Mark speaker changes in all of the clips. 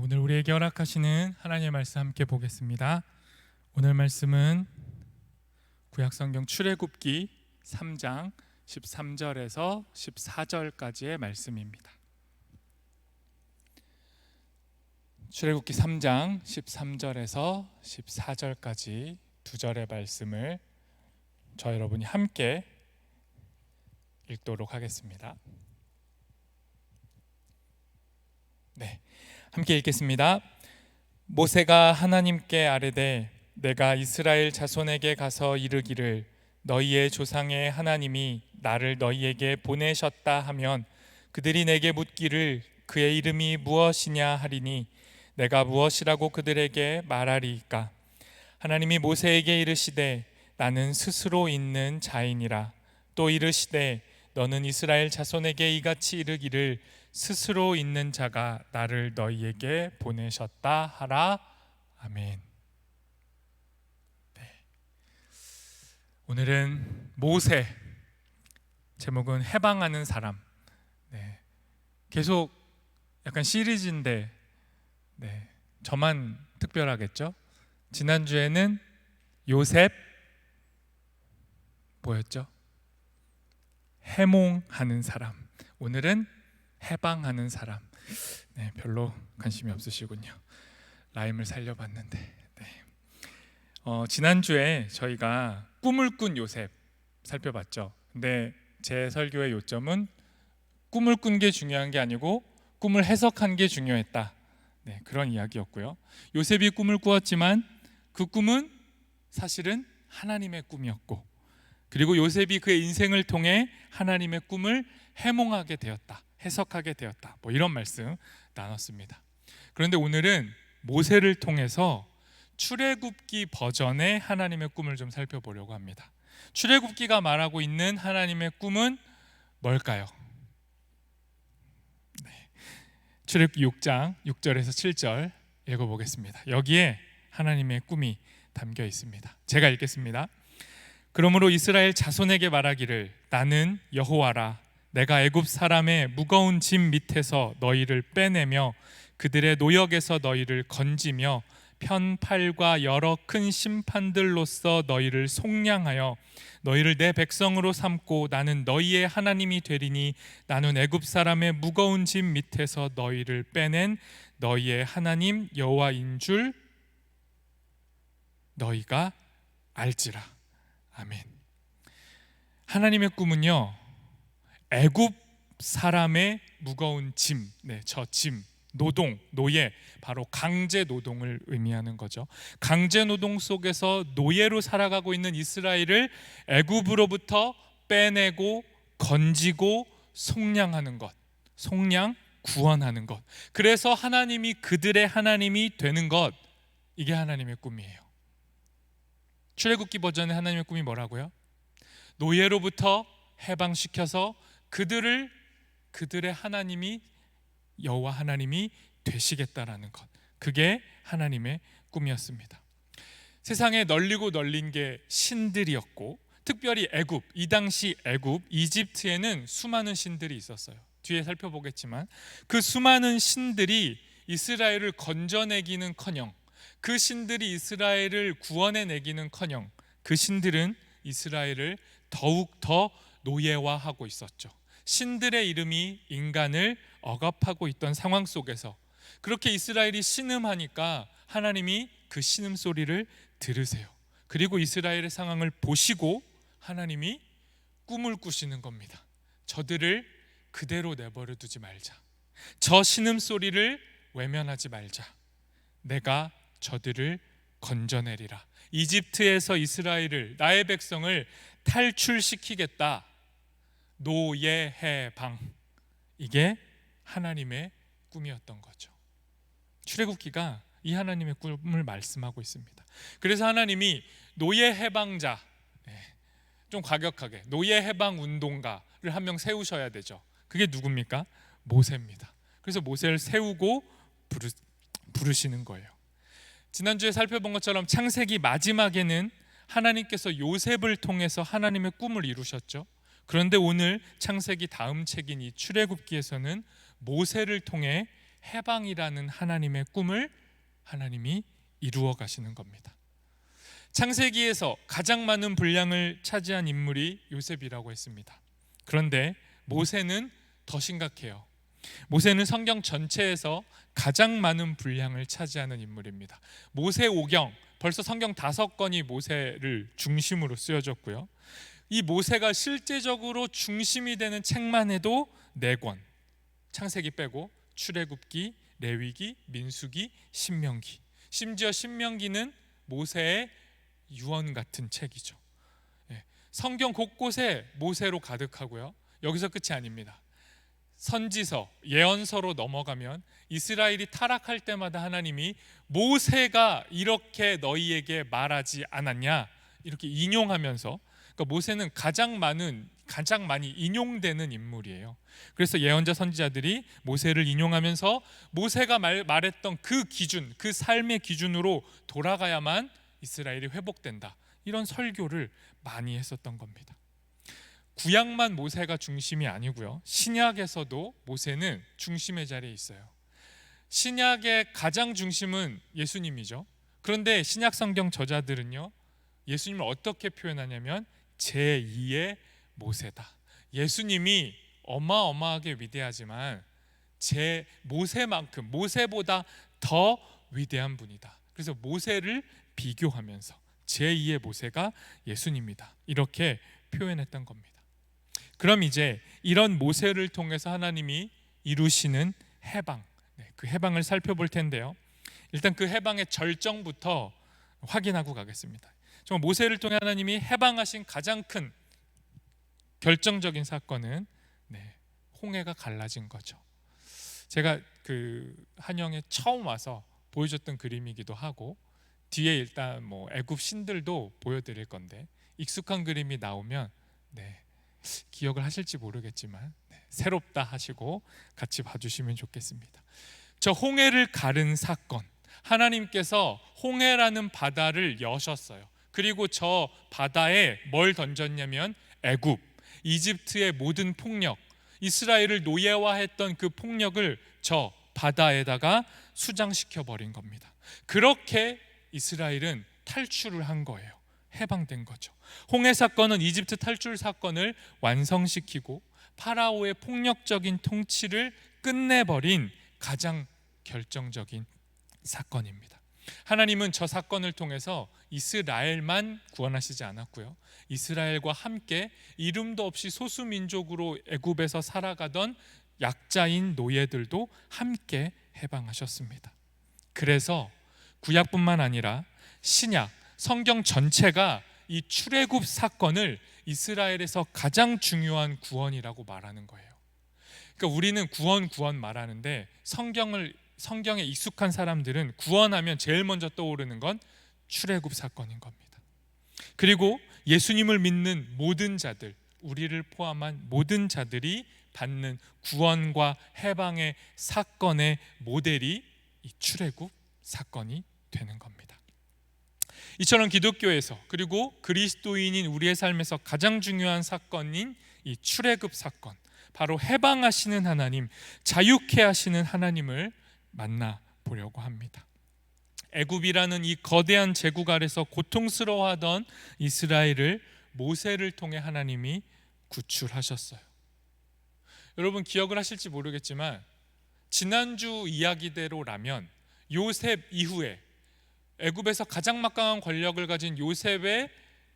Speaker 1: 오늘 우리에게 허락하시는 하나님의 말씀 함께 보겠습니다. 오늘 말씀은 구약성경 출애굽기 3장 13절에서 14절까지의 말씀입니다. 출애굽기 3장 13절에서 14절까지 두 절의 말씀을 저 여러분이 함께 읽도록 하겠습니다. 함께 읽겠습니다. 모세가 하나님께 아뢰되 내가 이스라엘 자손에게 가서 이르기를 너희의 조상의 하나님이 나를 너희에게 보내셨다 하면 그들이 내게 묻기를 그의 이름이 무엇이냐 하리니 내가 무엇이라고 그들에게 말하리이까. 하나님이 모세에게 이르시되 나는 스스로 있는 자이니라. 또 이르시되 너는 이스라엘 자손에게 이같이 이르기를 스스로 있는 자가 나를 너희에게 보내셨다 하라. 아멘. 오늘은 모세, 제목은 해방하는 사람. 계속 약간 시리즈인데 저만 특별하겠죠? 지난주에는 요셉 뭐였죠? 해몽하는 사람. 오늘은 해방하는 사람. 별로 관심이 없으시군요. 라임을 살려봤는데. 지난주에 저희가 꿈을 꾼 요셉 살펴봤죠. 근데 제 설교의 요점은 꿈을 꾼 게 중요한 게 아니고 꿈을 해석한 게 중요했다. 그런 이야기였고요. 요셉이 꿈을 꾸었지만 그 꿈은 사실은 하나님의 꿈이었고, 그리고 요셉이 그의 인생을 통해 하나님의 꿈을 해몽하게 되었다, 해석하게 되었다, 이런 말씀 나눴습니다. 그런데 오늘은 모세를 통해서 출애굽기 버전의 하나님의 꿈을 좀 살펴보려고 합니다. 출애굽기가 말하고 있는 하나님의 꿈은 뭘까요? 출애굽기 6장 6절에서 7절 읽어보겠습니다. 여기에 하나님의 꿈이 담겨 있습니다. 제가 읽겠습니다. 그러므로 이스라엘 자손에게 말하기를 나는 여호와라. 내가 애굽 사람의 무거운 짐 밑에서 너희를 빼내며 그들의 노역에서 너희를 건지며 편팔과 여러 큰 심판들로서 너희를 속량하여 너희를 내 백성으로 삼고 나는 너희의 하나님이 되리니 나는 애굽 사람의 무거운 짐 밑에서 너희를 빼낸 너희의 하나님 여호와인 줄 너희가 알지라. 아멘. 하나님의 꿈은요, 애굽 사람의 무거운 짐, 저 짐, 노동, 노예, 바로 강제 노동을 의미하는 거죠. 강제 노동 속에서 노예로 살아가고 있는 이스라엘을 애굽으로부터 빼내고 건지고 속량하는 것, 속량, 구원하는 것. 그래서 하나님이 그들의 하나님이 되는 것, 이게 하나님의 꿈이에요. 출애굽기 버전의 하나님의 꿈이 뭐라고요? 노예로부터 해방시켜서 그들의 하나님이 여호와 하나님이 되시겠다라는 것, 그게 하나님의 꿈이었습니다. 세상에 널리고 널린 게 신들이었고, 특별히 애굽, 이 당시 애굽, 이집트에는 수많은 신들이 있었어요. 뒤에 살펴보겠지만 그 수많은 신들이 이스라엘을 건져내기는커녕, 그 신들이 이스라엘을 구원해내기는커녕 그 신들은 이스라엘을 더욱 더 노예화하고 있었죠. 신들의 이름이 인간을 억압하고 있던 상황 속에서 그렇게 이스라엘이 신음하니까 하나님이 그 신음 소리를 들으세요. 그리고 이스라엘의 상황을 보시고 하나님이 꿈을 꾸시는 겁니다. 저들을 그대로 내버려 두지 말자. 저 신음 소리를 외면하지 말자. 내가 저들을 건져내리라. 이집트에서 이스라엘을, 나의 백성을 탈출시키겠다. 노예해방, 이게 하나님의 꿈이었던 거죠. 출애굽기가 이 하나님의 꿈을 말씀하고 있습니다. 그래서 하나님이 노예해방자, 좀 과격하게 노예해방 운동가를 한 명 세우셔야 되죠. 그게 누굽니까? 모세입니다. 그래서 모세를 세우고 부르시는 거예요. 지난주에 살펴본 것처럼 창세기 마지막에는 하나님께서 요셉을 통해서 하나님의 꿈을 이루셨죠. 그런데 오늘 창세기 다음 책인 이 출애굽기에서는 모세를 통해 해방이라는 하나님의 꿈을 하나님이 이루어 가시는 겁니다. 창세기에서 가장 많은 분량을 차지한 인물이 요셉이라고 했습니다. 그런데 모세는 더 심각해요. 모세는 성경 전체에서 가장 많은 분량을 차지하는 인물입니다. 모세오경, 벌써 성경 5권이 모세를 중심으로 쓰여졌고요. 이 모세가 실제적으로 중심이 되는 책만 해도 4권, 창세기 빼고 출애굽기, 레위기, 민수기, 신명기. 심지어 신명기는 모세의 유언 같은 책이죠. 성경 곳곳에 모세로 가득하고요. 여기서 끝이 아닙니다. 선지서, 예언서로 넘어가면 이스라엘이 타락할 때마다 하나님이 모세가 이렇게 너희에게 말하지 않았냐 이렇게 인용하면서, 그러니까 모세는 가장 많이 인용되는 인물이에요. 그래서 예언자 선지자들이 모세를 인용하면서 모세가 말했던 그 기준, 그 삶의 기준으로 돌아가야만 이스라엘이 회복된다, 이런 설교를 많이 했었던 겁니다. 구약만 모세가 중심이 아니고요, 신약에서도 모세는 중심의 자리에 있어요. 신약의 가장 중심은 예수님이죠. 그런데 신약 성경 저자들은요, 예수님을 어떻게 표현하냐면 제2의 모세다. 예수님이 어마어마하게 위대하지만 제 모세만큼, 모세보다 더 위대한 분이다. 그래서 모세를 비교하면서 제2의 모세가 예수님이다, 이렇게 표현했던 겁니다. 그럼 이제 이런 모세를 통해서 하나님이 이루시는 해방, 그 해방을 살펴볼 텐데요. 일단 그 해방의 절정부터 확인하고 가겠습니다. 정말 모세를 통해 하나님이 해방하신 가장 큰 결정적인 사건은 홍해가 갈라진 거죠. 제가 그 한영에 처음 와서 보여줬던 그림이기도 하고, 뒤에 일단 애굽 신들도 보여드릴 건데, 익숙한 그림이 나오면 기억을 하실지 모르겠지만 새롭다 하시고 같이 봐주시면 좋겠습니다. 저 홍해를 가른 사건, 하나님께서 홍해라는 바다를 여셨어요. 그리고 저 바다에 뭘 던졌냐면 애굽, 이집트의 모든 폭력, 이스라엘을 노예화했던 그 폭력을 저 바다에다가 수장시켜 버린 겁니다. 그렇게 이스라엘은 탈출을 한 거예요. 해방된 거죠. 홍해 사건은 이집트 탈출 사건을 완성시키고 파라오의 폭력적인 통치를 끝내버린 가장 결정적인 사건입니다. 하나님은 저 사건을 통해서 이스라엘만 구원하시지 않았고요, 이스라엘과 함께 이름도 없이 소수민족으로 애굽에서 살아가던 약자인 노예들도 함께 해방하셨습니다. 그래서 구약뿐만 아니라 신약, 성경 전체가 이 출애굽 사건을 이스라엘에서 가장 중요한 구원이라고 말하는 거예요. 그러니까 우리는 구원 말하는데 성경에 익숙한 사람들은 구원하면 제일 먼저 떠오르는 건 출애굽 사건인 겁니다. 그리고 예수님을 믿는 모든 자들, 우리를 포함한 모든 자들이 받는 구원과 해방의 사건의 모델이 이 출애굽 사건이 되는 겁니다. 이처럼 기독교에서, 그리고 그리스도인인 우리의 삶에서 가장 중요한 사건인 이 출애굽 사건, 바로 해방하시는 하나님, 자유케 하시는 하나님을 만나 보려고 합니다. 애굽이라는 이 거대한 제국 아래서 고통스러워하던 이스라엘을 모세를 통해 하나님이 구출하셨어요. 여러분 기억을 하실지 모르겠지만 지난주 이야기대로라면 요셉 이후에 애굽에서 가장 막강한 권력을 가진 요셉의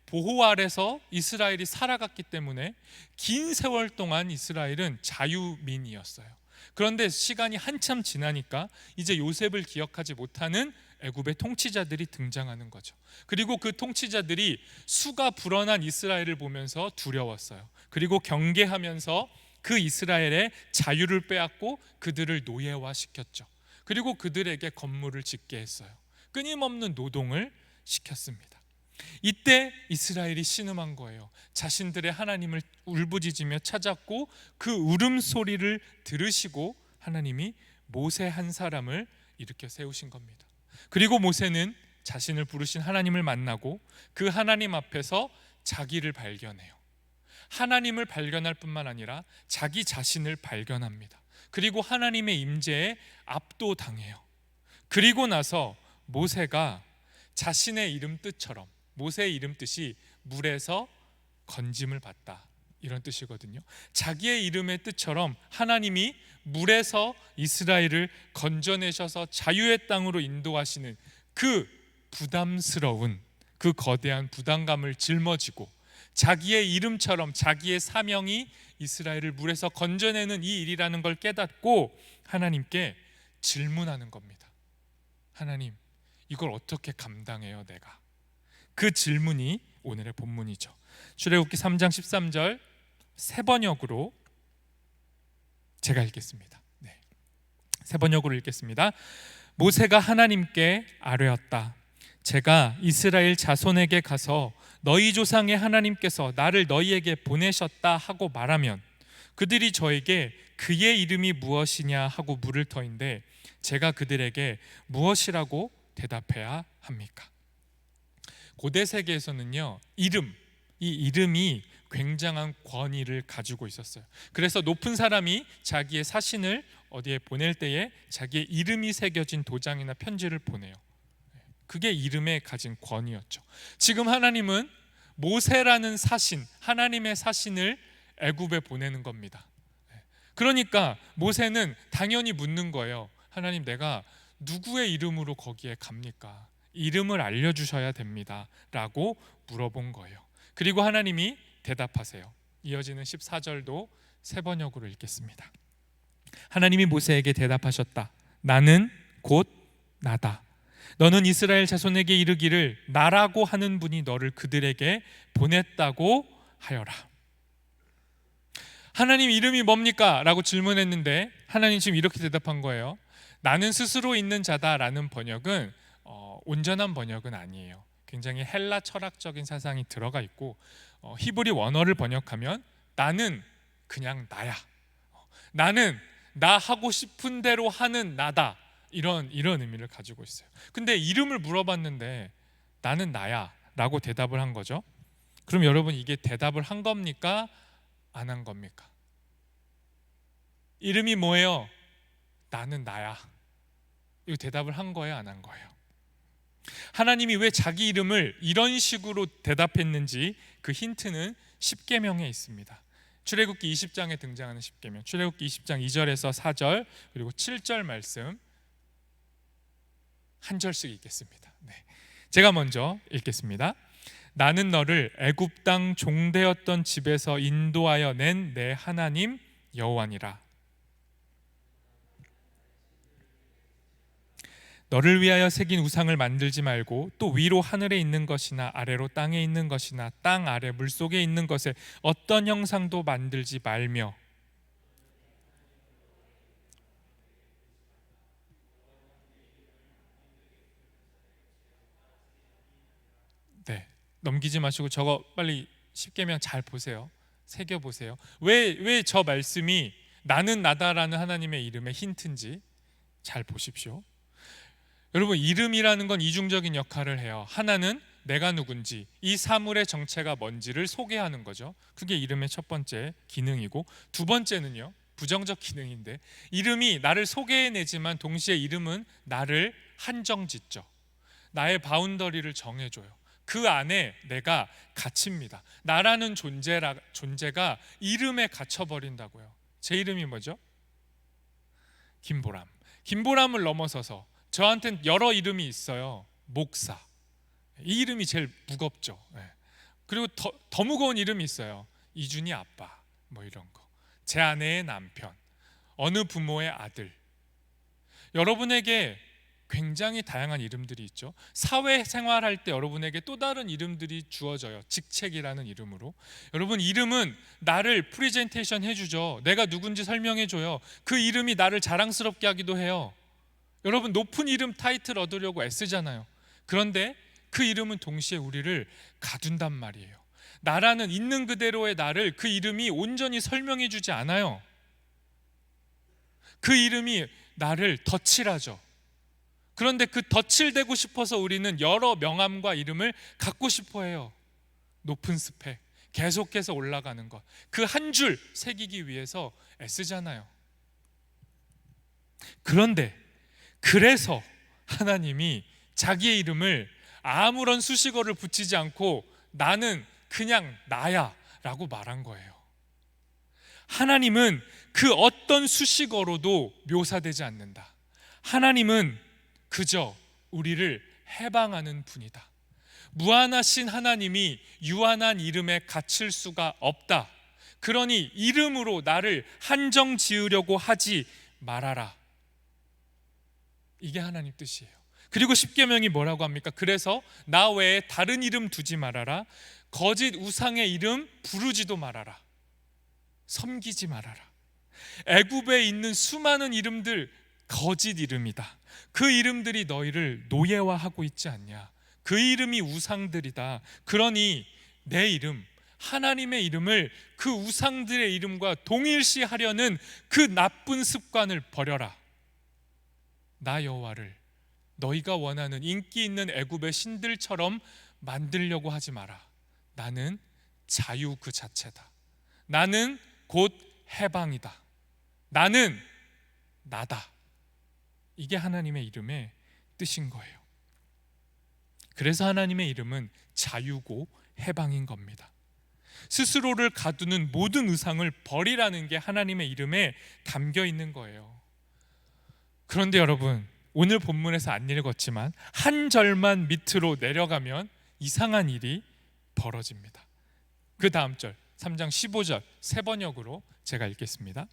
Speaker 1: 보호 아래서 이스라엘이 살아갔기 때문에 긴 세월 동안 이스라엘은 자유민이었어요. 그런데 시간이 한참 지나니까 이제 요셉을 기억하지 못하는 애굽의 통치자들이 등장하는 거죠. 그리고 그 통치자들이 수가 불어난 이스라엘을 보면서 두려웠어요. 그리고 경계하면서 그 이스라엘의 자유를 빼앗고 그들을 노예화시켰죠. 그리고 그들에게 건물을 짓게 했어요. 끊임없는 노동을 시켰습니다. 이때 이스라엘이 신음한 거예요. 자신들의 하나님을 울부짖으며 찾았고 그 울음소리를 들으시고 하나님이 모세 한 사람을 일으켜 세우신 겁니다. 그리고 모세는 자신을 부르신 하나님을 만나고 그 하나님 앞에서 자기를 발견해요. 하나님을 발견할 뿐만 아니라 자기 자신을 발견합니다. 그리고 하나님의 임재에 압도당해요. 그리고 나서 모세가 자신의 이름 뜻처럼, 모세의 이름 뜻이 물에서 건짐을 받다, 이런 뜻이거든요. 자기의 이름의 뜻처럼 하나님이 물에서 이스라엘을 건져내셔서 자유의 땅으로 인도하시는 그 부담스러운, 그 거대한 부담감을 짊어지고 자기의 이름처럼 자기의 사명이 이스라엘을 물에서 건져내는 이 일이라는 걸 깨닫고 하나님께 질문하는 겁니다. 하나님, 이걸 어떻게 감당해요, 내가? 그 질문이 오늘의 본문이죠. 출애굽기 3장 13절 새 번역으로 제가 읽겠습니다. 새 번역으로 읽겠습니다. 모세가 하나님께 아뢰었다. 제가 이스라엘 자손에게 가서 너희 조상의 하나님께서 나를 너희에게 보내셨다 하고 말하면 그들이 저에게 그의 이름이 무엇이냐 하고 물을 터인데 제가 그들에게 무엇이라고 대답해야 합니까? 고대 세계에서는요, 이 이름이 굉장한 권위를 가지고 있었어요. 그래서 높은 사람이 자기의 사신을 어디에 보낼 때에 자기의 이름이 새겨진 도장이나 편지를 보내요. 그게 이름에 가진 권위였죠. 지금 하나님은 모세라는 사신, 하나님의 사신을 애굽에 보내는 겁니다. 그러니까 모세는 당연히 묻는 거예요. 하나님, 내가 누구의 이름으로 거기에 갑니까? 이름을 알려주셔야 됩니다 라고 물어본 거예요. 그리고 하나님이 대답하세요. 이어지는 14절도 새 번역으로 읽겠습니다. 하나님이 모세에게 대답하셨다. 나는 곧 나다. 너는 이스라엘 자손에게 이르기를 나라고 하는 분이 너를 그들에게 보냈다고 하여라. 하나님 이름이 뭡니까? 라고 질문했는데 하나님 지금 이렇게 대답한 거예요. 나는 스스로 있는 자다라는 번역은 온전한 번역은 아니에요. 굉장히 헬라 철학적인 사상이 들어가 있고 히브리 원어를 번역하면 나는 그냥 나야, 나는 나 하고 싶은 대로 하는 나다, 이런 의미를 가지고 있어요. 근데 이름을 물어봤는데 나는 나야 라고 대답을 한 거죠. 그럼 여러분, 이게 대답을 한 겁니까? 안 한 겁니까? 이름이 뭐예요? 나는 나야. 이거 대답을 한 거예요, 안 한 거예요? 하나님이 왜 자기 이름을 이런 식으로 대답했는지 그 힌트는 십계명에 있습니다. 출애굽기 20장에 등장하는 십계명, 출애굽기 20장 2절에서 4절 그리고 7절 말씀 한 절씩 읽겠습니다. 제가 먼저 읽겠습니다. 나는 너를 애굽 땅 종되었던 집에서 인도하여 낸 내 하나님 여호와니라. 너를 위하여 새긴 우상을 만들지 말고 또 위로 하늘에 있는 것이나 아래로 땅에 있는 것이나 땅 아래 물속에 있는 것에 어떤 형상도 만들지 말며 넘기지 마시고 저거 빨리 십계명 잘 보세요. 새겨보세요. 왜 저 말씀이 나는 나다라는 하나님의 이름의 힌트인지 잘 보십시오. 여러분, 이름이라는 건 이중적인 역할을 해요. 하나는 내가 누군지, 이 사물의 정체가 뭔지를 소개하는 거죠. 그게 이름의 첫 번째 기능이고, 두 번째는요, 부정적 기능인데, 이름이 나를 소개해내지만 동시에 이름은 나를 한정짓죠. 나의 바운더리를 정해줘요. 그 안에 내가 갇힙니다. 나라는 존재가 이름에 갇혀버린다고요. 제 이름이 뭐죠? 김보람. 김보람을 넘어서서 저한테는 여러 이름이 있어요. 목사. 이 이름이 제일 무겁죠. 그리고 더 무거운 이름이 있어요. 이준이 아빠, 뭐 이런 거. 제 아내의 남편, 어느 부모의 아들. 여러분에게 굉장히 다양한 이름들이 있죠. 사회생활할 때 여러분에게 또 다른 이름들이 주어져요. 직책이라는 이름으로. 여러분, 이름은 나를 프리젠테이션 해주죠. 내가 누군지 설명해줘요. 그 이름이 나를 자랑스럽게 하기도 해요. 여러분, 높은 이름 타이틀 얻으려고 애쓰잖아요. 그런데 그 이름은 동시에 우리를 가둔단 말이에요. 나라는 있는 그대로의 나를 그 이름이 온전히 설명해주지 않아요. 그 이름이 나를 덧칠하죠. 그런데 그 덧칠되고 싶어서 우리는 여러 명함과 이름을 갖고 싶어 해요. 높은 스펙, 계속해서 올라가는 것, 그 한 줄 새기기 위해서 애쓰잖아요. 그런데 그래서 하나님이 자기의 이름을 아무런 수식어를 붙이지 않고 나는 그냥 나야 라고 말한 거예요. 하나님은 그 어떤 수식어로도 묘사되지 않는다. 하나님은 그저 우리를 해방하는 분이다. 무한하신 하나님이 유한한 이름에 갇힐 수가 없다. 그러니 이름으로 나를 한정 지으려고 하지 말아라. 이게 하나님 뜻이에요. 그리고 십계명이 뭐라고 합니까? 그래서 나 외에 다른 이름 두지 말아라. 거짓 우상의 이름 부르지도 말아라. 섬기지 말아라. 애굽에 있는 수많은 이름들 거짓 이름이다. 그 이름들이 너희를 노예화하고 있지 않냐. 그 이름이 우상들이다. 그러니 내 이름, 하나님의 이름을 그 우상들의 이름과 동일시하려는 그 나쁜 습관을 버려라. 나 여호와를 너희가 원하는 인기 있는 애굽의 신들처럼 만들려고 하지 마라. 나는 자유 그 자체다. 나는 곧 해방이다. 나는 나다. 이게 하나님의 이름의 뜻인 거예요. 그래서 하나님의 이름은 자유고 해방인 겁니다. 스스로를 가두는 모든 의상을 버리라는 게 하나님의 이름에 담겨 있는 거예요. 그런데 여러분, 오늘 본문에서 안 읽었지만 한 절만 밑으로 내려가면 이상한 일이 벌어집니다. 그 다음 절 3장 15절 새 번역으로 제가 읽겠습니다.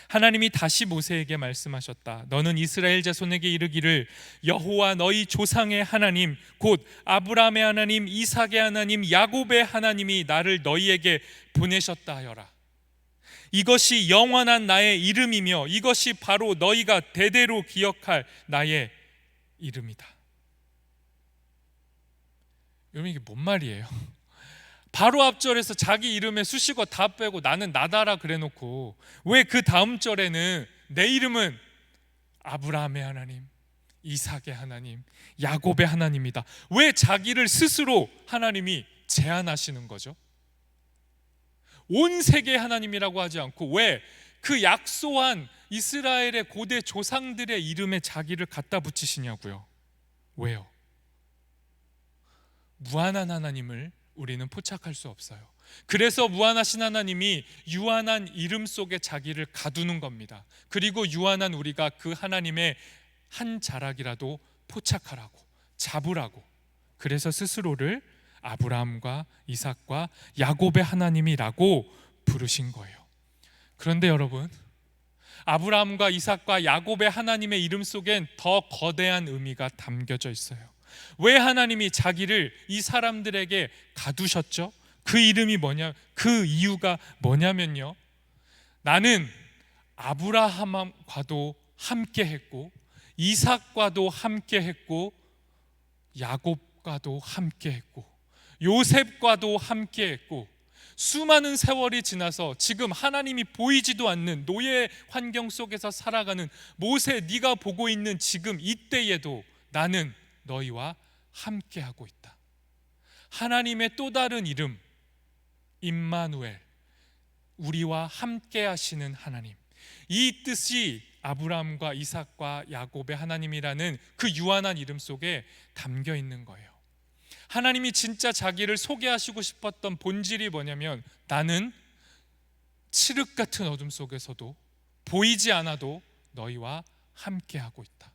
Speaker 1: 하나님이 다시 모세에게 말씀하셨다. 너는 이스라엘 자손에게 이르기를 여호와 너희 조상의 하나님 곧 아브라함의 하나님 이삭의 하나님 야곱의 하나님이 나를 너희에게 보내셨다 하여라. 이것이 영원한 나의 이름이며 이것이 바로 너희가 대대로 기억할 나의 이름이다. 여러분, 이게 뭔 말이에요? 바로 앞절에서 자기 이름의 수식어 다 빼고 나는 나다라 그래놓고 왜 그 다음 절에는 내 이름은 아브라함의 하나님, 이삭의 하나님, 야곱의 하나님이다. 왜 자기를 스스로 하나님이 제한하시는 거죠? 온 세계의 하나님이라고 하지 않고 왜 그 약소한 이스라엘의 고대 조상들의 이름에 자기를 갖다 붙이시냐고요? 왜요? 무한한 하나님을 우리는 포착할 수 없어요. 그래서 무한하신 하나님이 유한한 이름 속에 자기를 가두는 겁니다. 그리고 유한한 우리가 그 하나님의 한 자락이라도 포착하라고, 잡으라고. 그래서 스스로를 아브라함과 이삭과 야곱의 하나님이라고 부르신 거예요. 그런데 여러분, 아브라함과 이삭과 야곱의 하나님의 이름 속엔 더 거대한 의미가 담겨져 있어요. 왜 하나님이 자기를 이 사람들에게 가두셨죠? 그 이름이 뭐냐? 그 이유가 뭐냐면요, 나는 아브라함과도 함께 했고 이삭과도 함께 했고 야곱과도 함께 했고 요셉과도 함께 했고 수많은 세월이 지나서 지금 하나님이 보이지도 않는 노예 환경 속에서 살아가는 모세, 네가 보고 있는 지금 이때에도 나는 너희와 함께하고 있다. 하나님의 또 다른 이름 임마누엘, 우리와 함께 하시는 하나님. 이 뜻이 아브라함과 이삭과 야곱의 하나님이라는 그 유한한 이름 속에 담겨 있는 거예요. 하나님이 진짜 자기를 소개하시고 싶었던 본질이 뭐냐면 나는 칠흑 같은 어둠 속에서도 보이지 않아도 너희와 함께하고 있다.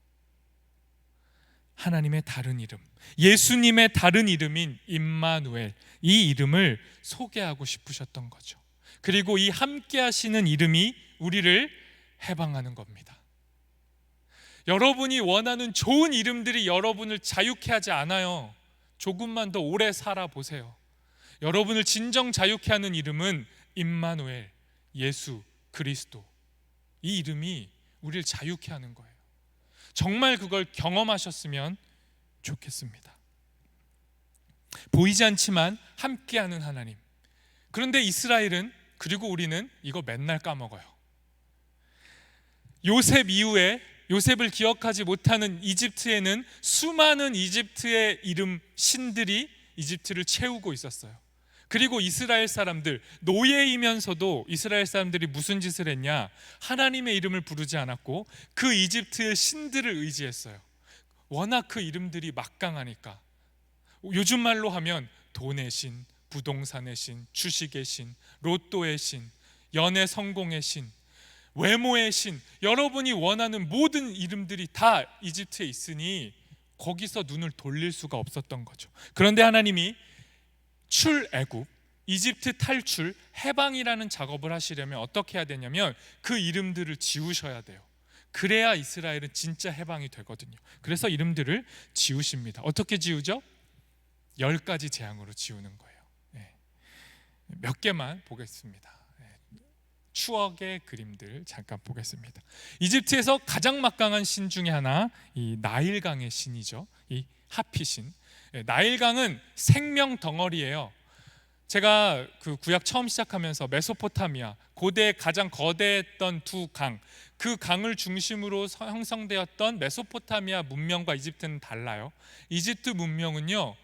Speaker 1: 하나님의 다른 이름, 예수님의 다른 이름인 임마누엘, 이 이름을 소개하고 싶으셨던 거죠. 그리고 이 함께 하시는 이름이 우리를 해방하는 겁니다. 여러분이 원하는 좋은 이름들이 여러분을 자유케 하지 않아요. 조금만 더 오래 살아보세요. 여러분을 진정 자유케 하는 이름은 임마누엘, 예수 그리스도. 이 이름이 우리를 자유케 하는 거예요. 정말 그걸 경험하셨으면 좋겠습니다. 보이지 않지만 함께하는 하나님. 그런데 이스라엘은, 그리고 우리는 이거 맨날 까먹어요. 요셉 이후에 요셉을 기억하지 못하는 이집트에는 수많은 이집트의 이름 신들이 이집트를 채우고 있었어요. 그리고 이스라엘 사람들, 노예이면서도 이스라엘 사람들이 무슨 짓을 했냐? 하나님의 이름을 부르지 않았고 그 이집트의 신들을 의지했어요. 워낙 그 이름들이 막강하니까. 요즘 말로 하면 돈의 신, 부동산의 신, 주식의 신, 로또의 신, 연애 성공의 신, 외모의 신, 여러분이 원하는 모든 이름들이 다 이집트에 있으니 거기서 눈을 돌릴 수가 없었던 거죠. 그런데 하나님이 출애굽, 이집트 탈출, 해방이라는 작업을 하시려면 어떻게 해야 되냐면 그 이름들을 지우셔야 돼요. 그래야 이스라엘은 진짜 해방이 되거든요. 그래서 이름들을 지우십니다. 어떻게 지우죠? 10가지 재앙으로 지우는 거예요. 몇 개만 보겠습니다. 추억의 그림들 잠깐 보겠습니다. 이집트에서 가장 막강한 신 중에 하나, 이 나일강의 신이죠. 이 하피신. 나일강은 생명 덩어리예요. 제가 그 구약 처음 시작하면서 메소포타미아, 고대 가장 거대했던 두 강, 그 강을 중심으로 형성되었던 메소포타미아 문명과 이집트는 달라요. 이집트 문명은요,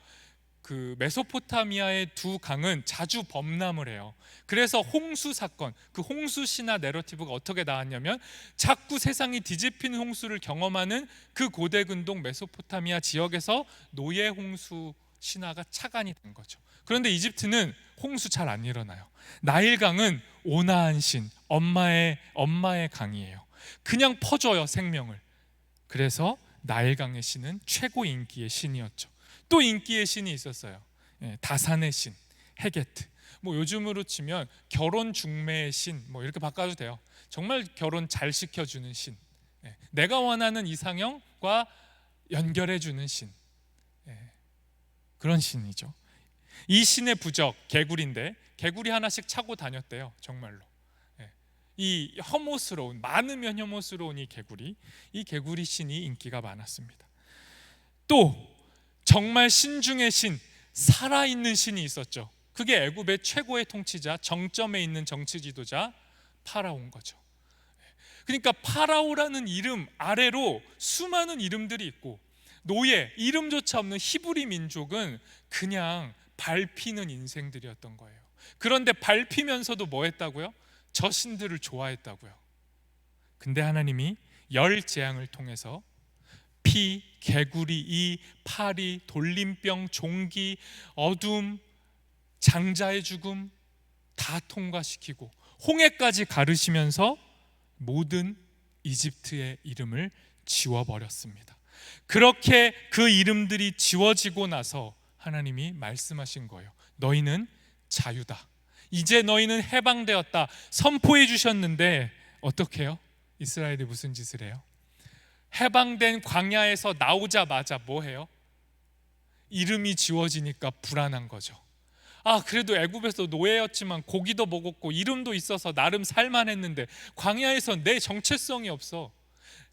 Speaker 1: 그 메소포타미아의 두 강은 자주 범람을 해요. 그래서 홍수 사건, 그 홍수 신화 내러티브가 어떻게 나왔냐면 자꾸 세상이 뒤집히는 홍수를 경험하는 그 고대 근동 메소포타미아 지역에서 노예 홍수 신화가 착안이 된 거죠. 그런데 이집트는 홍수 잘 안 일어나요. 나일강은 온화한 신, 엄마의 강이에요. 그냥 퍼줘요, 생명을. 그래서 나일강의 신은 최고 인기의 신이었죠. 또 인기의 신이 있었어요. 다산의 신, 헤게트. 뭐 요즘으로 치면 결혼 중매의 신, 뭐 이렇게 바꿔도 돼요. 정말 결혼 잘 시켜주는 신, 내가 원하는 이상형과 연결해주는 신, 그런 신이죠. 이 신의 부적 개구리인데 개구리 하나씩 차고 다녔대요. 정말로. 이 혐오스러운, 많으면 혐오스러운 이 개구리 신이 인기가 많았습니다. 또 정말 신 중의 신, 살아있는 신이 있었죠. 그게 애굽의 최고의 통치자, 정점에 있는 정치 지도자 파라오인 거죠. 그러니까 파라오라는 이름 아래로 수많은 이름들이 있고, 노예, 이름조차 없는 히브리 민족은 그냥 밟히는 인생들이었던 거예요. 그런데 밟히면서도 뭐 했다고요? 저 신들을 좋아했다고요. 근데 하나님이 10재앙을 통해서 피, 개구리, 이, 파리, 돌림병, 종기, 어둠, 장자의 죽음 다 통과시키고 홍해까지 가르시면서 모든 이집트의 이름을 지워버렸습니다. 그렇게 그 이름들이 지워지고 나서 하나님이 말씀하신 거예요. 너희는 자유다. 이제 너희는 해방되었다. 선포해 주셨는데 어떻게 해요? 이스라엘이 무슨 짓을 해요? 해방된 광야에서 나오자마자 뭐 해요? 이름이 지워지니까 불안한 거죠. 아, 그래도 애굽에서 노예였지만 고기도 먹었고 이름도 있어서 나름 살만했는데 광야에서 내 정체성이 없어.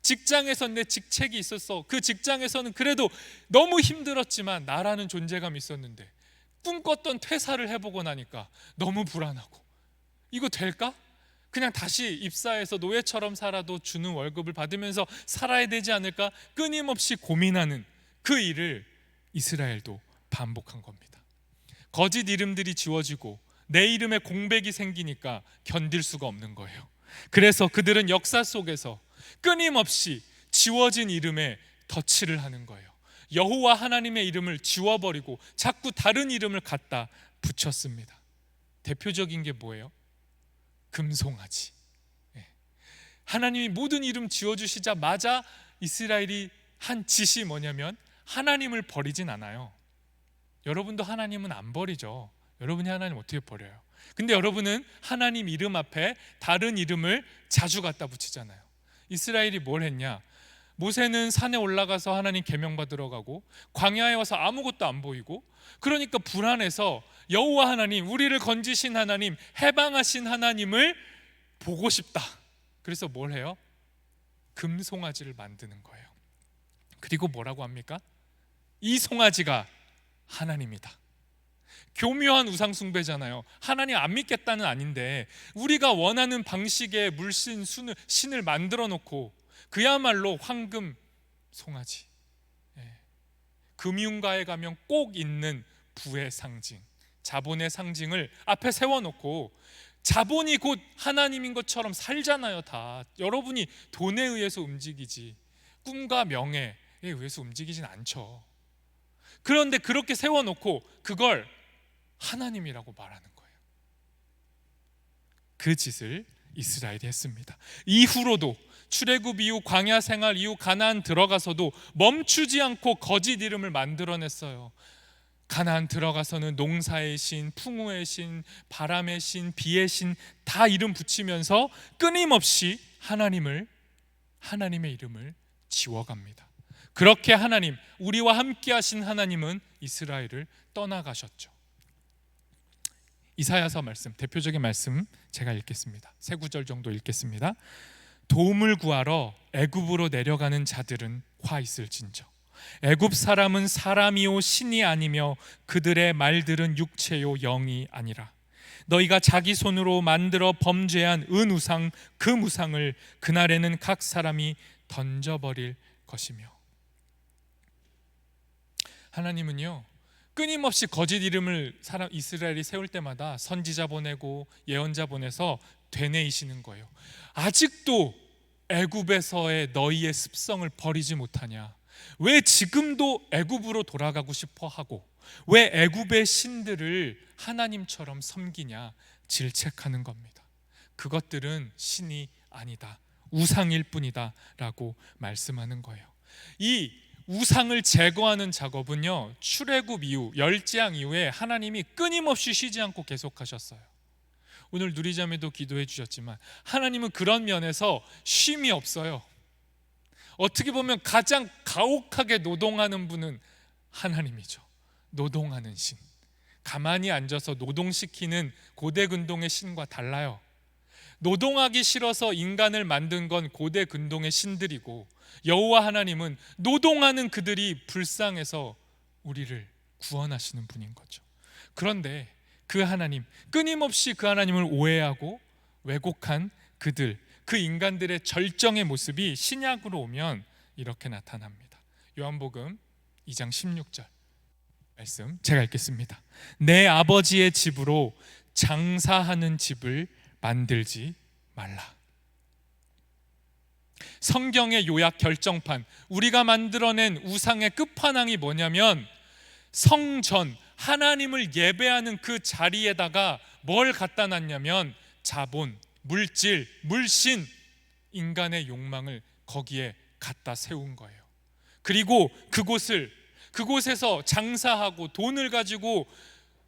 Speaker 1: 직장에서 내 직책이 있었어. 그 직장에서는 그래도 너무 힘들었지만 나라는 존재감이 있었는데 꿈꿨던 퇴사를 해보고 나니까 너무 불안하고 이거 될까? 그냥 다시 입사해서 노예처럼 살아도 주는 월급을 받으면서 살아야 되지 않을까? 끊임없이 고민하는 그 일을 이스라엘도 반복한 겁니다. 거짓 이름들이 지워지고 내 이름에 공백이 생기니까 견딜 수가 없는 거예요. 그래서 그들은 역사 속에서 끊임없이 지워진 이름에 덧칠을 하는 거예요. 여호와 하나님의 이름을 지워버리고 자꾸 다른 이름을 갖다 붙였습니다. 대표적인 게 뭐예요? 금송아지. 하나님이 모든 이름 지워주시자마자 이스라엘이 한 짓이 뭐냐면 하나님을 버리진 않아요. 여러분도 하나님은 안 버리죠. 여러분이 하나님 어떻게 버려요? 근데 여러분은 하나님 이름 앞에 다른 이름을 자주 갖다 붙이잖아요. 이스라엘이 뭘 했냐? 모세는 산에 올라가서 하나님 계명 받으러 가고 광야에 와서 아무것도 안 보이고, 그러니까 불안해서 여호와 하나님, 우리를 건지신 하나님, 해방하신 하나님을 보고 싶다. 그래서 뭘 해요? 금송아지를 만드는 거예요. 그리고 뭐라고 합니까? 이 송아지가 하나님이다. 교묘한 우상숭배잖아요. 하나님 안 믿겠다는 아닌데 우리가 원하는 방식의 물신, 신을 만들어 놓고 그야말로 황금 송아지, 금융가에 가면 꼭 있는 부의 상징, 자본의 상징을 앞에 세워놓고 자본이 곧 하나님인 것처럼 살잖아요. 다 여러분이 돈에 의해서 움직이지 꿈과 명예에 의해서 움직이진 않죠. 그런데 그렇게 세워놓고 그걸 하나님이라고 말하는 거예요. 그 짓을 이스라엘이 했습니다. 이후로도 출애굽 이후 광야 생활 이후 가나안 들어가서도 멈추지 않고 거짓 이름을 만들어냈어요. 가나안 들어가서는 농사의 신, 풍우의 신, 바람의 신, 비의 신 다 이름 붙이면서 끊임없이 하나님의 이름을 지워갑니다. 그렇게 하나님, 우리와 함께 하신 하나님은 이스라엘을 떠나가셨죠. 이사야서 말씀, 대표적인 말씀 제가 읽겠습니다. 세 구절 정도 읽겠습니다. 도움을 구하러 애굽으로 내려가는 자들은 화 있을진저. 애굽 사람은 사람이요 신이 아니며 그들의 말들은 육체요 영이 아니라. 너희가 자기 손으로 만들어 범죄한 은우상 그 무상을 그날에는 각 사람이 던져버릴 것이며. 하나님은요, 끊임없이 거짓 이름을 이스라엘이 세울 때마다 선지자 보내고 예언자 보내서 되뇌이시는 거예요. 아직도 애굽에서의 너희의 습성을 버리지 못하냐? 왜 지금도 애굽으로 돌아가고 싶어 하고 왜 애굽의 신들을 하나님처럼 섬기냐? 질책하는 겁니다. 그것들은 신이 아니다, 우상일 뿐이다 라고 말씀하는 거예요. 이 우상을 제거하는 작업은요, 출애굽 이후 열재앙 이후에 하나님이 끊임없이 쉬지 않고 계속하셨어요. 오늘 누리자매도 기도해 주셨지만 하나님은 그런 면에서 쉼이 없어요. 어떻게 보면 가장 가혹하게 노동하는 분은 하나님이죠. 노동하는 신, 가만히 앉아서 노동시키는 고대 근동의 신과 달라요. 노동하기 싫어서 인간을 만든 건 고대 근동의 신들이고, 여호와 하나님은 노동하는 그들이 불쌍해서 우리를 구원하시는 분인 거죠. 그런데 그 하나님, 끊임없이 그 하나님을 오해하고 왜곡한 그들, 그 인간들의 절정의 모습이 신약으로 오면 이렇게 나타납니다. 요한복음 2장 16절 말씀 제가 읽겠습니다. 내 아버지의 집으로 장사하는 집을 만들지 말라. 성경의 요약 결정판, 우리가 만들어낸 우상의 끝판왕이 뭐냐면 성전, 하나님을 예배하는 그 자리에다가 뭘 갖다 놨냐면 자본, 물질, 물신, 인간의 욕망을 거기에 갖다 세운 거예요. 그리고 그곳에서 장사하고 돈을 가지고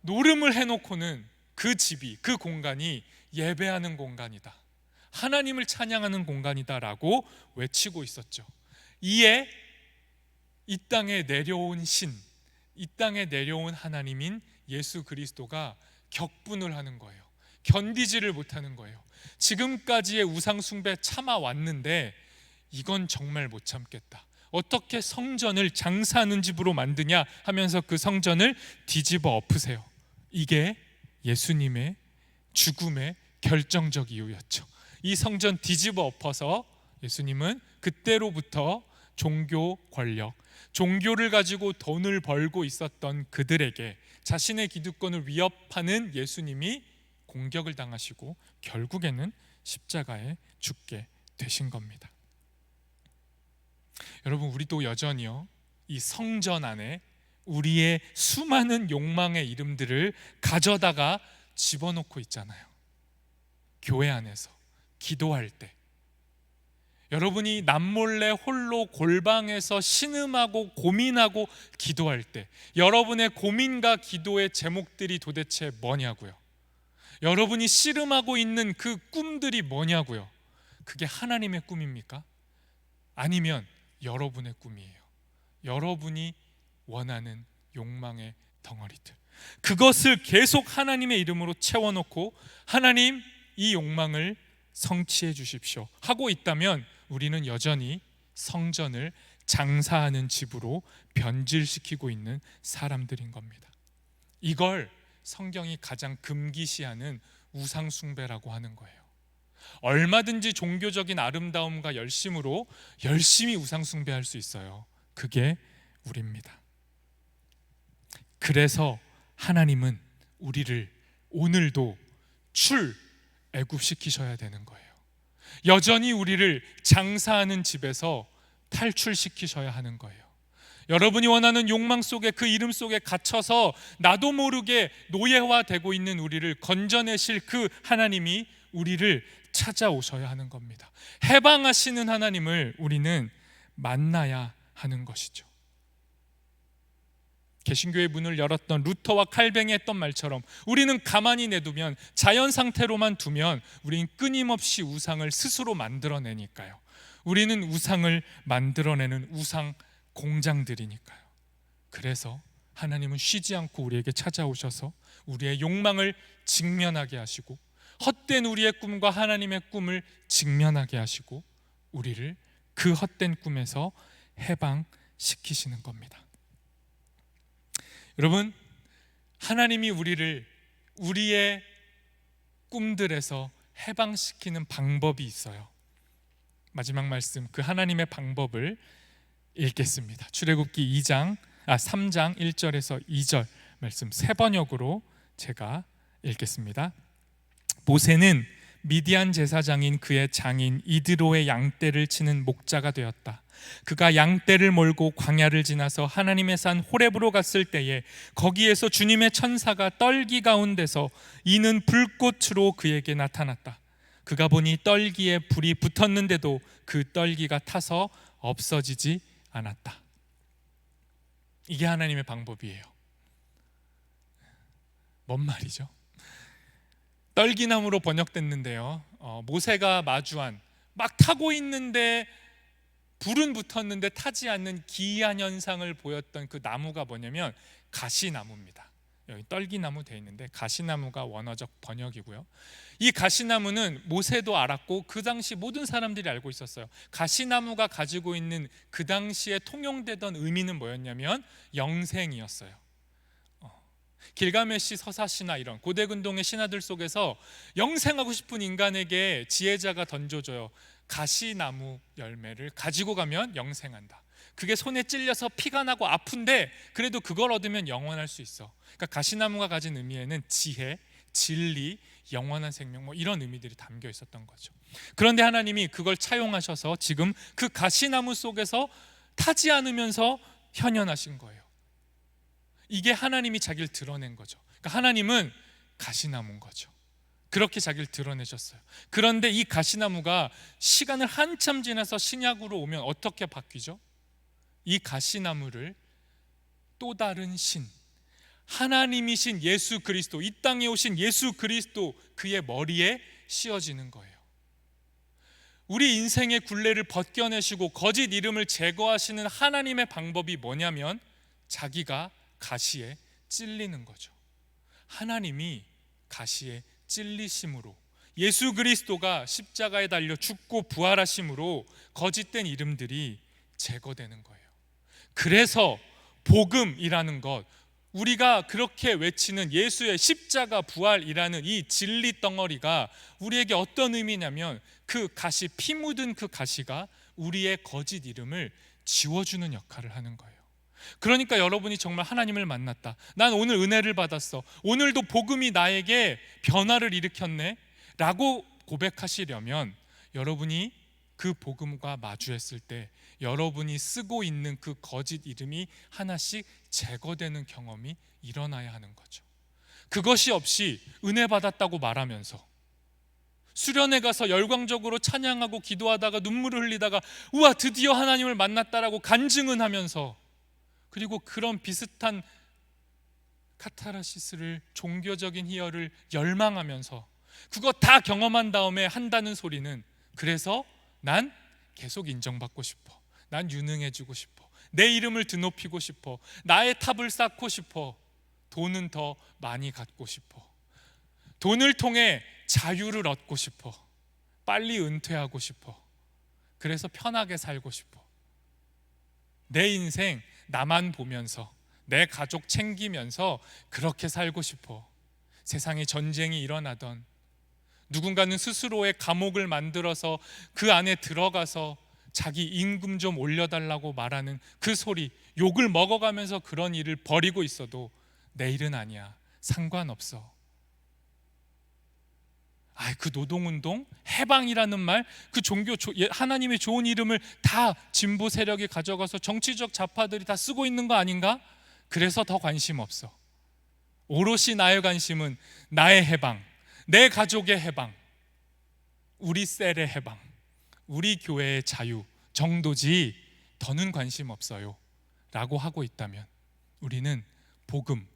Speaker 1: 노름을 해놓고는 그 집이, 그 공간이 예배하는 공간이다, 하나님을 찬양하는 공간이다라고 외치고 있었죠. 이에 이 땅에 내려온 신, 이 땅에 내려온 하나님인 예수 그리스도가 격분을 하는 거예요. 견디지를 못하는 거예요. 지금까지의 우상 숭배 참아왔는데 이건 정말 못 참겠다. 어떻게 성전을 장사하는 집으로 만드냐 하면서 그 성전을 뒤집어 엎으세요. 이게 예수님의 죽음의 결정적 이유였죠. 이 성전 뒤집어 엎어서 예수님은 그때로부터 종교 권력, 종교를 가지고 돈을 벌고 있었던 그들에게 자신의 기득권을 위협하는 예수님이 공격을 당하시고 결국에는 십자가에 죽게 되신 겁니다. 여러분, 우리도 여전히요, 이 성전 안에 우리의 수많은 욕망의 이름들을 가져다가 집어넣고 있잖아요. 교회 안에서 기도할 때 여러분이 남몰래 홀로 골방에서 신음하고 고민하고 기도할 때 여러분의 고민과 기도의 제목들이 도대체 뭐냐고요? 여러분이 씨름하고 있는 그 꿈들이 뭐냐고요? 그게 하나님의 꿈입니까? 아니면 여러분의 꿈이에요. 여러분이 원하는 욕망의 덩어리들, 그것을 계속 하나님의 이름으로 채워놓고 하나님, 이 욕망을 성취해 주십시오 하고 있다면 우리는 여전히 성전을 장사하는 집으로 변질시키고 있는 사람들인 겁니다. 이걸 성경이 가장 금기시하는 우상 숭배라고 하는 거예요. 얼마든지 종교적인 아름다움과 열심으로 열심히 우상 숭배할 수 있어요. 그게 우리입니다. 그래서 하나님은 우리를 오늘도 출애굽시키셔야 되는 거예요. 여전히 우리를 장사하는 집에서 탈출시키셔야 하는 거예요. 여러분이 원하는 욕망 속에, 그 이름 속에 갇혀서 나도 모르게 노예화되고 있는 우리를 건져내실 그 하나님이 우리를 찾아오셔야 하는 겁니다. 해방하시는 하나님을 우리는 만나야 하는 것이죠. 개신교의 문을 열었던 루터와 칼뱅이 했던 말처럼 우리는 가만히 내두면, 자연 상태로만 두면 우리는 끊임없이 우상을 스스로 만들어내니까요. 우리는 우상을 만들어내는 우상 공장들이니까요. 그래서 하나님은 쉬지 않고 우리에게 찾아오셔서 우리의 욕망을 직면하게 하시고, 헛된 우리의 꿈과 하나님의 꿈을 직면하게 하시고, 우리를 그 헛된 꿈에서 해방시키시는 겁니다. 여러분, 하나님이 우리를 우리의 꿈들에서 해방시키는 방법이 있어요. 마지막 말씀, 그 하나님의 방법을 읽겠습니다. 출애굽기 3장 1절에서 2절 말씀 세 번역으로 제가 읽겠습니다. 모세는 미디안 제사장인 그의 장인 이드로의 양떼를 치는 목자가 되었다. 그가 양떼를 몰고 광야를 지나서 하나님의 산 호렙으로 갔을 때에 거기에서 주님의 천사가 떨기 가운데서 이는 불꽃으로 그에게 나타났다. 그가 보니 떨기에 불이 붙었는데도 그 떨기가 타서 없어지지 않았다. 이게 하나님의 방법이에요. 뭔 말이죠? 떨기나무로 번역됐는데요, 모세가 마주한, 막 타고 있는데 불은 붙었는데 타지 않는 기이한 현상을 보였던 그 나무가 뭐냐면 가시나무입니다. 여기 떨기나무 되어 있는데 가시나무가 원어적 번역이고요. 이 가시나무는 모세도 알았고 그 당시 모든 사람들이 알고 있었어요. 가시나무가 가지고 있는 그 당시에 통용되던 의미는 뭐였냐면 영생이었어요. 길가메시 서사시나 이런 고대 근동의 신화들 속에서 영생하고 싶은 인간에게 지혜자가 던져줘요. 가시나무 열매를 가지고 가면 영생한다. 그게 손에 찔려서 피가 나고 아픈데 그래도 그걸 얻으면 영원할 수 있어. 그러니까 가시나무가 가진 의미에는 지혜, 진리, 영원한 생명, 이런 의미들이 담겨 있었던 거죠. 그런데 하나님이 그걸 차용하셔서 지금 그 가시나무 속에서 타지 않으면서 현현하신 거예요. 이게 하나님이 자기를 드러낸 거죠. 그러니까 하나님은 가시나무인 거죠. 그렇게 자기를 드러내셨어요. 그런데 이 가시나무가 시간을 한참 지나서 신약으로 오면 어떻게 바뀌죠? 이 가시나무를 또 다른 신, 하나님이신 예수 그리스도, 이 땅에 오신 예수 그리스도, 그의 머리에 씌워지는 거예요. 우리 인생의 굴레를 벗겨내시고 거짓 이름을 제거하시는 하나님의 방법이 뭐냐면 자기가 가시에 찔리는 거죠. 하나님이 가시에 찔리심으로, 예수 그리스도가 십자가에 달려 죽고 부활하심으로 거짓된 이름들이 제거되는 거예요. 그래서 복음이라는 것, 우리가 그렇게 외치는 예수의 십자가 부활이라는 이 진리 덩어리가 우리에게 어떤 의미냐면 그 가시, 피 묻은 그 가시가 우리의 거짓 이름을 지워주는 역할을 하는 거예요. 그러니까 여러분이 정말 하나님을 만났다, 난 오늘 은혜를 받았어, 오늘도 복음이 나에게 변화를 일으켰네 라고 고백하시려면 여러분이 그 복음과 마주했을 때 여러분이 쓰고 있는 그 거짓 이름이 하나씩 제거되는 경험이 일어나야 하는 거죠. 그것이 없이 은혜 받았다고 말하면서 수련회 가서 열광적으로 찬양하고 기도하다가 눈물을 흘리다가 우와 드디어 하나님을 만났다라고 간증은 하면서, 그리고 그런 비슷한 카타르시스를, 종교적인 희열을 열망하면서 그거 다 경험한 다음에 한다는 소리는, 그래서 난 계속 인정받고 싶어, 난 유능해지고 싶어, 내 이름을 드높이고 싶어, 나의 탑을 쌓고 싶어, 돈은 더 많이 갖고 싶어, 돈을 통해 자유를 얻고 싶어, 빨리 은퇴하고 싶어, 그래서 편하게 살고 싶어, 내 인생 나만 보면서 내 가족 챙기면서 그렇게 살고 싶어. 세상에 전쟁이 일어나던, 누군가는 스스로의 감옥을 만들어서 그 안에 들어가서 자기 임금 좀 올려달라고 말하는 그 소리, 욕을 먹어가면서 그런 일을 벌이고 있어도 내 일은 아니야, 상관없어. 그 노동운동, 해방이라는 말, 그 종교, 하나님의 좋은 이름을 다 진보 세력이 가져가서 정치적 좌파들이 다 쓰고 있는 거 아닌가? 그래서 더 관심 없어. 오롯이 나의 관심은 나의 해방, 내 가족의 해방, 우리 셀의 해방, 우리 교회의 자유 정도지 더는 관심 없어요 라고 하고 있다면 우리는 복음,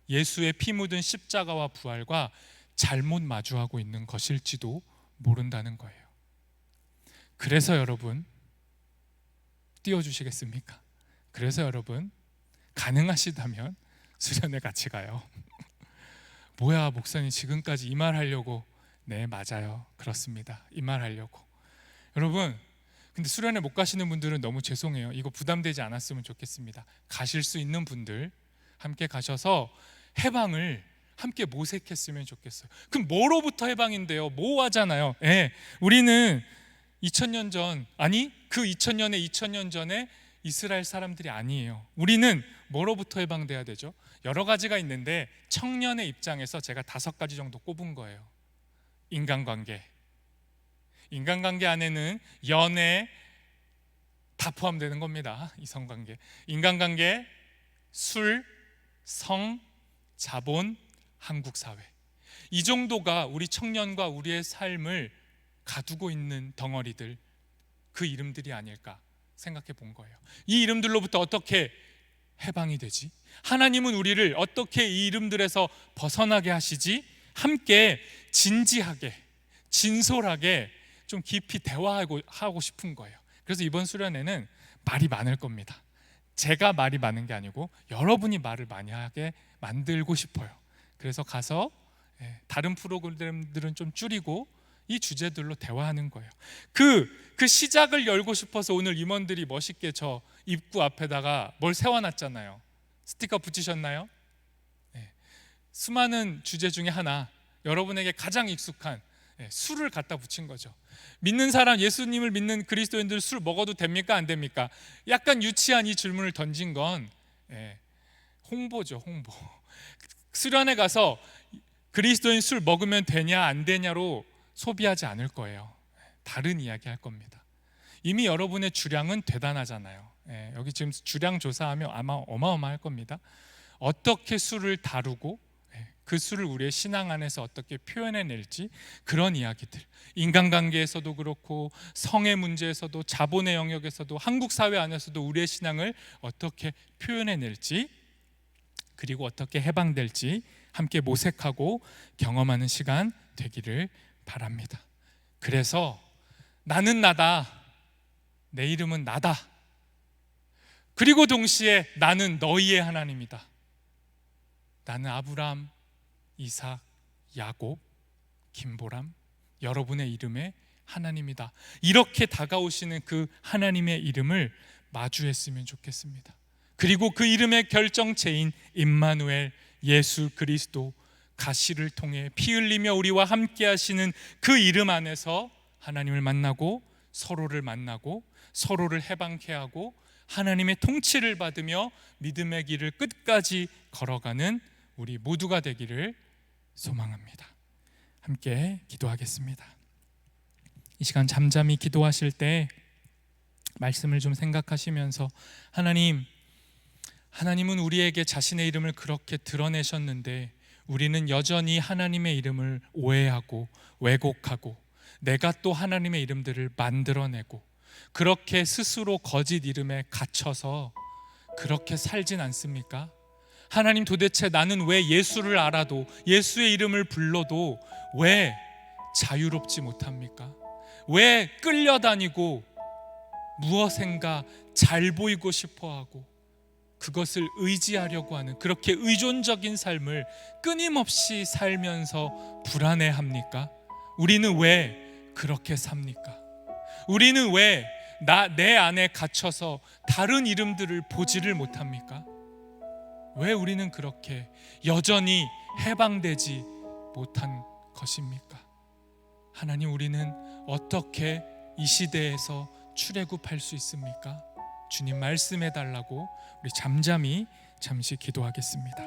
Speaker 1: 예수의 피 묻은 십자가와 부활과 잘못 마주하고 있는 것일지도 모른다는 거예요. 그래서 여러분, 띄워주시겠습니까? 그래서 여러분, 가능하시다면 수련회 같이 가요. 뭐야 목사님 지금까지 이 말 하려고. 네, 맞아요. 그렇습니다. 이 말 하려고. 여러분, 근데 수련회 못 가시는 분들은 너무 죄송해요. 이거 부담되지 않았으면 좋겠습니다. 가실 수 있는 분들 함께 가셔서 해방을 함께 모색했으면 좋겠어요. 그럼 뭐로부터 해방인데요? 모호하잖아요. 우리는 2000년 전, 아니 그 2000년 전에 이스라엘 사람들이 아니에요. 우리는 뭐로부터 해방돼야 되죠? 여러 가지가 있는데 청년의 입장에서 제가 5가지 정도 꼽은 거예요. 인간관계 안에는 연애 다 포함되는 겁니다. 이성관계, 인간관계, 술, 성, 자본, 한국사회, 이 정도가 우리 청년과 우리의 삶을 가두고 있는 덩어리들, 그 이름들이 아닐까 생각해 본 거예요. 이 이름들로부터 어떻게 해방이 되지? 하나님은 우리를 어떻게 이 이름들에서 벗어나게 하시지? 함께 진지하게, 진솔하게 좀 깊이 대화하고 싶은 거예요. 그래서 이번 수련회는 말이 많을 겁니다. 제가 말이 많은 게 아니고 여러분이 말을 많이 하게 만들고 싶어요. 그래서 가서 다른 프로그램들은 좀 줄이고 이 주제들로 대화하는 거예요. 그 시작을 열고 싶어서 오늘 임원들이 멋있게 저 입구 앞에다가 뭘 세워놨잖아요. 스티커 붙이셨나요? 수많은 주제 중에 하나, 여러분에게 가장 익숙한 술을 갖다 붙인 거죠. 믿는 사람, 예수님을 믿는 그리스도인들 술 먹어도 됩니까? 안 됩니까? 약간 유치한 이 질문을 던진 건 홍보죠, 홍보. 수련회 가서 그리스도인 술 먹으면 되냐 안 되냐로 소비하지 않을 거예요. 다른 이야기 할 겁니다. 이미 여러분의 주량은 대단하잖아요. 여기 지금 주량 조사하면 아마 어마어마할 겁니다. 어떻게 술을 다루고 그 술을 우리의 신앙 안에서 어떻게 표현해낼지, 그런 이야기들, 인간관계에서도 그렇고 성의 문제에서도, 자본의 영역에서도, 한국 사회 안에서도 우리의 신앙을 어떻게 표현해낼지, 그리고 어떻게 해방될지 함께 모색하고 경험하는 시간 되기를 바랍니다. 그래서 나는 나다, 내 이름은 나다, 그리고 동시에 나는 너희의 하나님이다. 나는 아브람, 이삭, 야곱, 김보람, 여러분의 이름의 하나님이다. 이렇게 다가오시는 그 하나님의 이름을 마주했으면 좋겠습니다. 그리고 그 이름의 결정체인 임마누엘, 예수 그리스도, 가시를 통해 피 흘리며 우리와 함께 하시는 그 이름 안에서 하나님을 만나고 서로를 만나고 서로를 해방케 하고 하나님의 통치를 받으며 믿음의 길을 끝까지 걸어가는 우리 모두가 되기를 소망합니다. 함께 기도하겠습니다. 이 시간 잠잠히 기도하실 때 말씀을 좀 생각하시면서 하나님은 우리에게 자신의 이름을 그렇게 드러내셨는데 우리는 여전히 하나님의 이름을 오해하고 왜곡하고 내가 또 하나님의 이름들을 만들어내고 그렇게 스스로 거짓 이름에 갇혀서 그렇게 살진 않습니까? 하나님, 도대체 나는 왜 예수를 알아도, 예수의 이름을 불러도 왜 자유롭지 못합니까? 왜 끌려다니고 무엇인가 잘 보이고 싶어하고 그것을 의지하려고 하는 그렇게 의존적인 삶을 끊임없이 살면서 불안해합니까? 우리는 왜 그렇게 삽니까? 우리는 왜 내 안에 갇혀서 다른 이름들을 보지를 못합니까? 왜 우리는 그렇게 여전히 해방되지 못한 것입니까? 하나님, 우리는 어떻게 이 시대에서 출애굽할 수 있습니까? 주님 말씀해 달라고 우리 잠시 기도하겠습니다.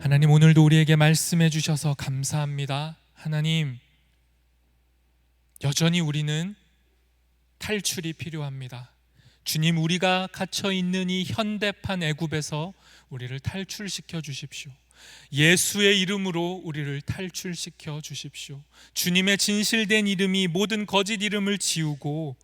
Speaker 1: 하나님, 오늘도 우리에게 말씀해 주셔서 감사합니다. 하나님, 여전히 우리는 탈출이 필요합니다. 주님, 우리가 갇혀 있는 이 현대판 애굽에서 우리를 탈출시켜 주십시오. 예수의 이름으로 우리를 탈출시켜 주십시오. 주님의 진실된 이름이 모든 거짓 이름을 지우고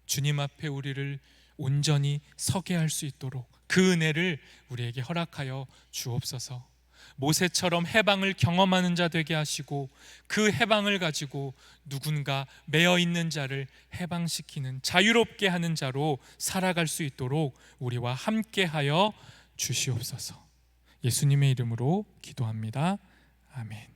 Speaker 1: 주님 앞에 우리를 온전히 서게 할 수 있도록 그 은혜를 우리에게 허락하여 주옵소서. 모세처럼 해방을 경험하는 자 되게 하시고 그 해방을 가지고 누군가 매여 있는 자를 해방시키는, 자유롭게 하는 자로 살아갈 수 있도록 우리와 함께하여 주시옵소서. 예수님의 이름으로 기도합니다. 아멘.